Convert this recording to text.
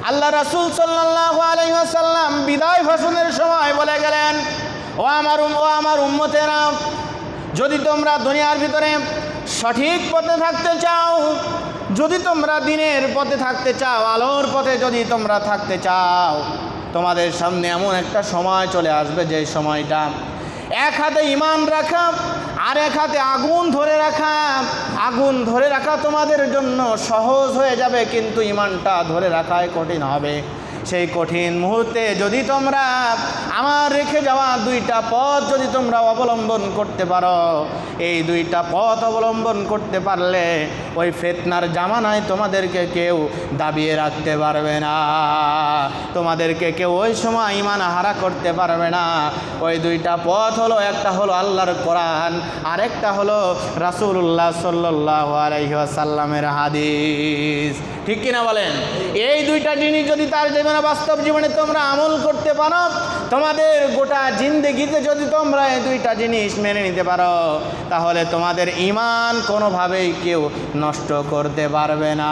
আল্লাহ রাসূল সাল্লাল্লাহু আলাইহি ওয়াসাল্লাম বিদায় ভাষণের সময় বলে গেলেন, ও আমার উম্মতেরা, যদি তোমরা দুনিয়ার ভিতরে সঠিক পথে থাকতে চাও, যদি তোমরা দিনের পথে থাকতে চাও, আলোর পথে যদি তোমরা থাকতে চাও, তোমাদের সামনে এমন একটা সময় চলে আসবে যে সময়টা এক হাতে ঈমান রাখা আর এক হাতে আগুন ধরে রাখা। আগুন ধরে রাখা তোমাদের জন্য সহজ হয়ে যাবে, কিন্তু ঈমানটা ধরে রাখাই কঠিন হবে। সেই কঠিন মুহূর্তে যদি তোমরা আমার রেখে যাওয়া দুইটা পথ যদি তোমরা অবলম্বন করতে পারো, এই দুইটা পথ অবলম্বন করতে পারলে ওই ফিতনার জামানায় তোমাদেরকে কেউ দাবিয়ে রাখতে পারবে না, তোমাদেরকে কেউ ওই সময় ঈমান হারা করতে পারবে না। ওই দুইটা পথ হলো, একটা হলো আল্লাহর কোরআন, আর একটা হলো রাসূলুল্লাহ সাল্লাল্লাহু আলাইহি ওয়াসাল্লামের হাদিস। ঠিক কিনা বলেন? এই দুইটা জিনিস যদি তার জীবনে, বাস্তব জীবনে তোমরা আমল করতে পারো, তোমাদের গোটা জিন্দেগিতে যদি তোমরা এই দুইটা জিনিস মেনে নিতে পারো, তাহলে তোমাদের ঈমান কোনোভাবেই কেউ নষ্ট করতে পারবে না।